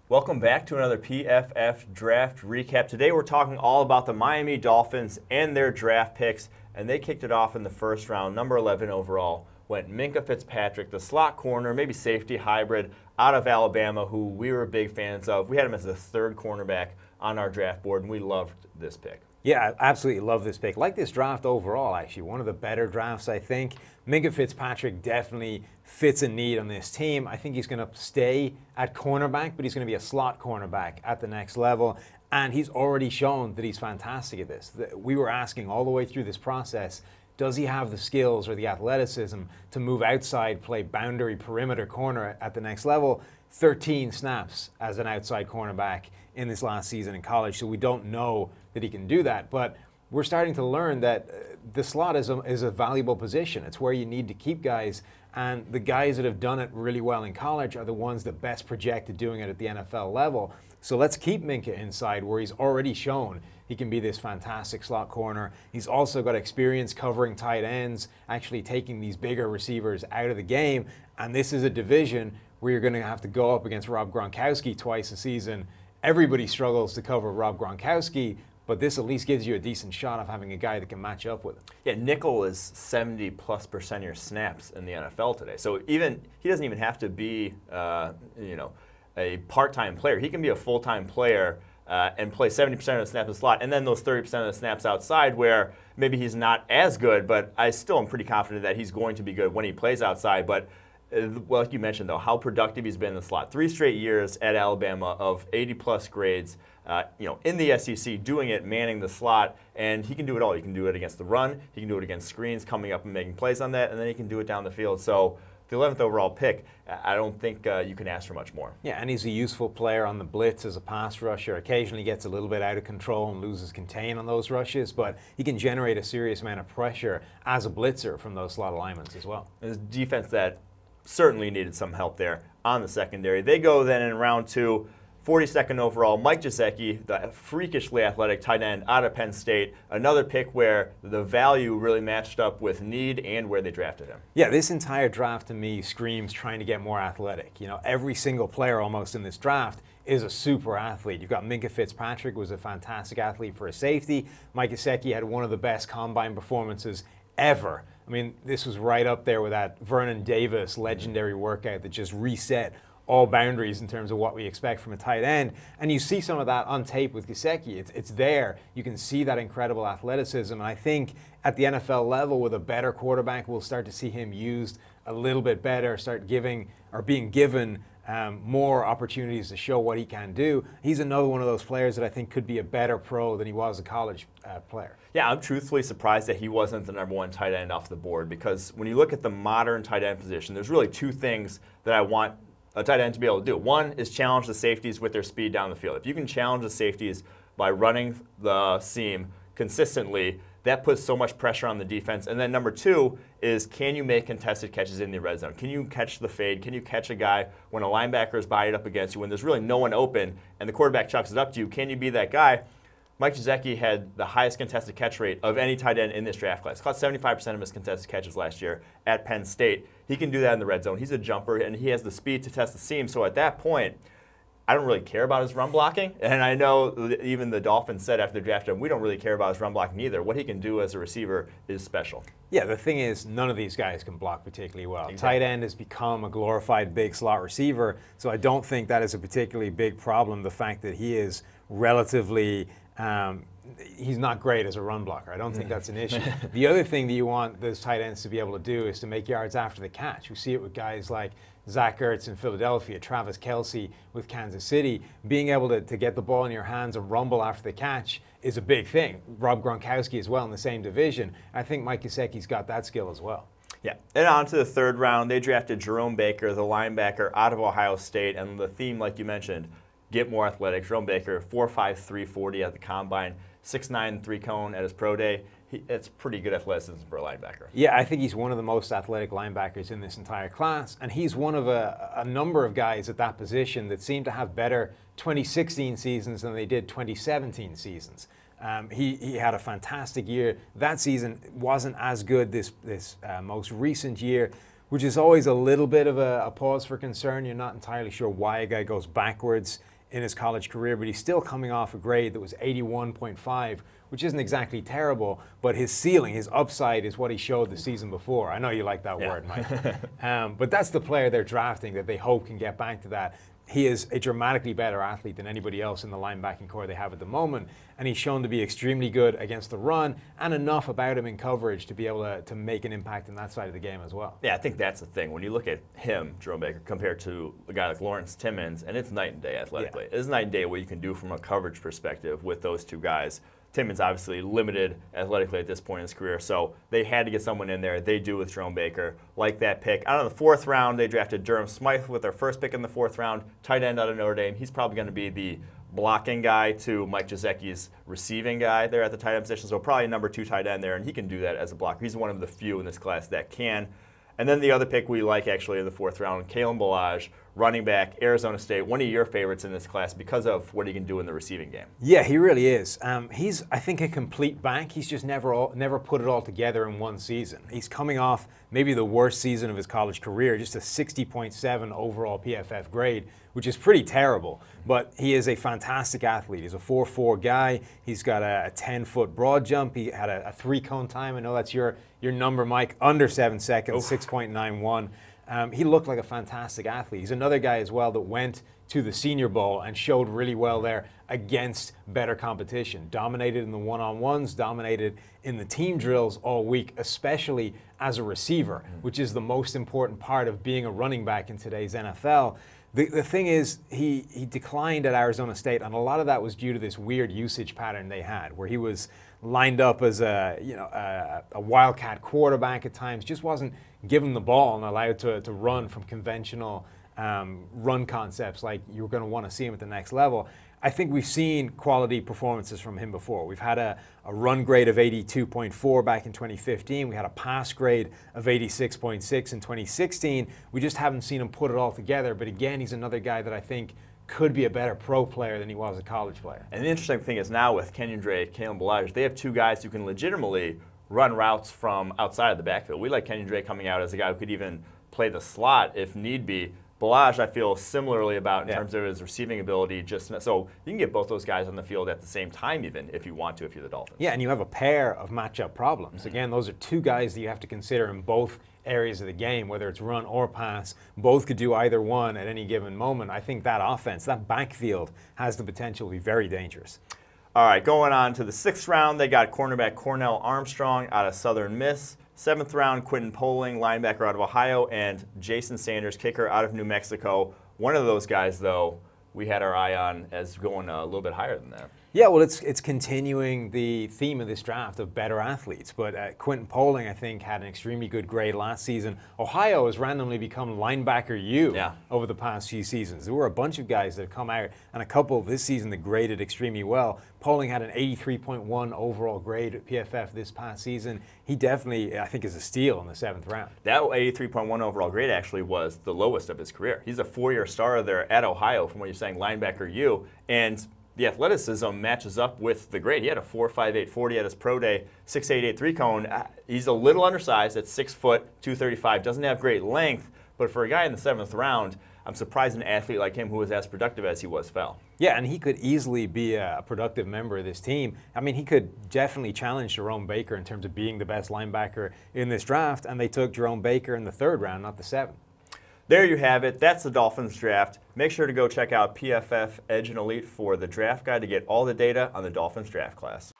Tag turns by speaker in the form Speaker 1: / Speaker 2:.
Speaker 1: Welcome back to another PFF Draft Recap. Today we're talking all about the Miami Dolphins and their draft picks, and they kicked it off in the first round. Number 11 overall went Minka Fitzpatrick, the slot corner, maybe safety hybrid out of Alabama, who we were big fans of. We had him as the third cornerback on our draft board, and we loved this pick.
Speaker 2: Yeah, I absolutely love this pick. Like this draft overall, actually. One of the better drafts, I think. Minka Fitzpatrick definitely fits a need on this team. I think he's going to stay at cornerback, but he's going to be a slot cornerback at the next level. And he's already shown that he's fantastic at this. We were asking all the way through this process, does he have the skills or the athleticism to move outside, play boundary perimeter corner at the next level? 13 snaps as an outside cornerback in this last season in college, so we don't know that he can do that. But we're starting to learn that the slot is a valuable position. It's where you need to keep guys, and the guys that have done it really well in college are the ones that best project at doing it at the NFL level. So let's keep Minka inside, where he's already shown he can be this fantastic slot corner. He's also got experience covering tight ends, actually taking these bigger receivers out of the game. And this is a division where you're going to have to go up against Rob Gronkowski twice a season. Everybody struggles to cover Rob Gronkowski, but this at least gives you a decent shot of having a guy that can match up with him.
Speaker 1: Yeah, nickel is 70+% of your snaps in the NFL today. So even he doesn't even have to be, a part-time player. He can be a full-time player and play 70% of the snaps in the slot, and then those 30% of the snaps outside where maybe he's not as good, but I still am pretty confident that he's going to be good when he plays outside. But well, like you mentioned, though, how productive he's been in the slot. 3 straight years at Alabama of 80-plus grades, in the SEC, doing it, manning the slot, and he can do it all. He can do it against the run, he can do it against screens, coming up and making plays on that, and then he can do it down the field. So the 11th overall pick, I don't think you can ask for much more.
Speaker 2: Yeah, and he's a useful player on the blitz as a pass rusher. Occasionally gets a little bit out of control and loses contain on those rushes, but he can generate a serious amount of pressure as a blitzer from those slot alignments as well.
Speaker 1: His defense that certainly needed some help there on the secondary. They go then in round 2, 42nd overall, Mike Joseki, the freakishly athletic tight end out of Penn State. Another pick where the value really matched up with need and where they drafted him.
Speaker 2: Yeah, this entire draft to me screams trying to get more athletic. Every single player almost in this draft is a super athlete. You've got Minka Fitzpatrick, who was a fantastic athlete for a safety. Mike Joseki had one of the best combine performances ever. I mean, this was right up there with that Vernon Davis legendary workout that just reset all boundaries in terms of what we expect from a tight end. And you see some of that on tape with Joseki. It's there. You can see that incredible athleticism. And I think at the NFL level, with a better quarterback, we'll start to see him used a little bit better, start giving or being given more opportunities to show what he can do. He's another one of those players that I think could be a better pro than he was a college player.
Speaker 1: Yeah, I'm truthfully surprised that he wasn't the number 1 tight end off the board, because when you look at the modern tight end position, there's really 2 things that I want a tight end to be able to do. One is challenge the safeties with their speed down the field. If you can challenge the safeties by running the seam consistently, that puts so much pressure on the defense. And then number 2 is, can you make contested catches in the red zone? Can you catch the fade? Can you catch a guy when a linebacker is bodied up against you, when there's really no one open and the quarterback chucks it up to you? Can you be that guy? Mike Joseki had the highest contested catch rate of any tight end in this draft class. Caught 75% of his contested catches last year at Penn State. He can do that in the red zone. He's a jumper, and he has the speed to test the seam. So at that point, I don't really care about his run blocking. And I know even the Dolphins said after they drafted him, we don't really care about his run blocking either. What he can do as a receiver is special.
Speaker 2: Yeah, the thing is, none of these guys can block particularly well.
Speaker 1: Exactly.
Speaker 2: Tight end has become a glorified big slot receiver, so I don't think that is a particularly big problem, the fact that he is relatively he's not great as a run blocker. I don't think that's an issue. The other thing that you want those tight ends to be able to do is to make yards after the catch. We see it with guys like Zach Ertz in Philadelphia, Travis Kelce with Kansas City. Being able to get the ball in your hands and rumble after the catch is a big thing. Rob Gronkowski as well in the same division. I think Mike Joseki's got that skill as well.
Speaker 1: Yeah, and on to the 3rd round, they drafted Jerome Baker, the linebacker out of Ohio State, and the theme, like you mentioned, get more athletic. Jerome Baker, 4.5, 340 at the combine, 6'9", 3-cone at his pro day. It's pretty good athleticism for a linebacker.
Speaker 2: Yeah, I think he's one of the most athletic linebackers in this entire class, and he's one of a number of guys at that position that seem to have better 2016 seasons than they did 2017 seasons. He had a fantastic year. That season wasn't as good this most recent year, which is always a little bit of a pause for concern. You're not entirely sure why a guy goes backwards in his college career, but he's still coming off a grade that was 81.5, which isn't exactly terrible, but his ceiling, his upside is what he showed the season before. I know you like that word, Mike. But that's the player they're drafting that they hope can get back to that. He is a dramatically better athlete than anybody else in the linebacking core they have at the moment, and he's shown to be extremely good against the run and enough about him in coverage to be able to make an impact in that side of the game as well.
Speaker 1: Yeah, I think that's the thing. When you look at him, Jerome Baker, compared to a guy like Lawrence Timmons, and it's night and day athletically. Yeah. It's night and day what you can do from a coverage perspective with those two guys. Timmons obviously limited athletically at this point in his career, so they had to get someone in there. They do with Jerome Baker. Like that pick. Out of the 4th round, they drafted Durham Smyth with their first pick in the 4th round, tight end out of Notre Dame. He's probably going to be the blocking guy to Mike Joseki's receiving guy there at the tight end position, so probably number 2 tight end there, and he can do that as a blocker. He's one of the few in this class that can. And then the other pick we like actually in the 4th round, Kalen Ballage, running back, Arizona State, one of your favorites in this class because of what he can do in the receiving game.
Speaker 2: Yeah, he really is. He's, I think, a complete back. He's just never put it all together in one season. He's coming off maybe the worst season of his college career, just a 60.7 overall PFF grade, which is pretty terrible. But he is a fantastic athlete. He's a 4'4" guy. He's got a 10-foot broad jump. He had a 3-cone time. I know that's your number, Mike, under 7 seconds, 6.91. He looked like a fantastic athlete. He's another guy as well that went to the Senior Bowl and showed really well there against better competition. Dominated in the one-on-ones, dominated in the team drills all week, especially as a receiver, which is the most important part of being a running back in today's NFL. The thing is, he declined at Arizona State, and a lot of that was due to this weird usage pattern they had, where he was lined up as a wildcat quarterback at times, just wasn't given the ball and allowed to run from conventional run concepts like you're going to want to see him at the next level. I think we've seen quality performances from him before. We've had a run grade of 82.4 back in 2015. We had a pass grade of 86.6 in 2016. We just haven't seen him put it all together. But again, he's another guy that I think could be a better pro player than he was a college player.
Speaker 1: And the interesting thing is now with Kenyan Drake, Kalen Ballage, they have 2 guys who can legitimately run routes from outside of the backfield. We like Kenyan Drake coming out as a guy who could even play the slot if need be. Ballage, I feel similarly about in terms of his receiving ability. So you can get both those guys on the field at the same time, even if you want to, if you're the Dolphins.
Speaker 2: Yeah, and you have a pair of matchup problems. Again, those are 2 guys that you have to consider in both areas of the game, whether it's run or pass. Both could do either one at any given moment. I think that offense, that backfield, has the potential to be very dangerous.
Speaker 1: All right, going on to the 6th round, they got cornerback Cornell Armstrong out of Southern Miss. 7th round, Quentin Poling, linebacker out of Ohio, and Jason Sanders, kicker out of New Mexico. One of those guys, though, we had our eye on as going a little bit higher than that.
Speaker 2: Yeah, well, it's continuing the theme of this draft of better athletes. But Quentin Poling, I think, had an extremely good grade last season. Ohio has randomly become linebacker U over the past few seasons. There were a bunch of guys that have come out, and a couple this season that graded extremely well. Poling had an 83.1 overall grade at PFF this past season. He definitely, I think, is a steal in the 7th round.
Speaker 1: That 83.1 overall grade actually was the lowest of his career. He's a 4-year starter there at Ohio, from what you're saying, linebacker U. And the athleticism matches up with the grade. He had a 4.58 40 at his pro day, 6.88 3-cone. He's a little undersized at 6 foot, 235. Doesn't have great length, but for a guy in the 7th round, I'm surprised an athlete like him who was as productive as he was fell.
Speaker 2: Yeah, and he could easily be a productive member of this team. I mean, he could definitely challenge Jerome Baker in terms of being the best linebacker in this draft, and they took Jerome Baker in the 3rd round, not the 7th.
Speaker 1: There you have it. That's the Dolphins draft. Make sure to go check out PFF Edge and Elite for the draft guide to get all the data on the Dolphins draft class.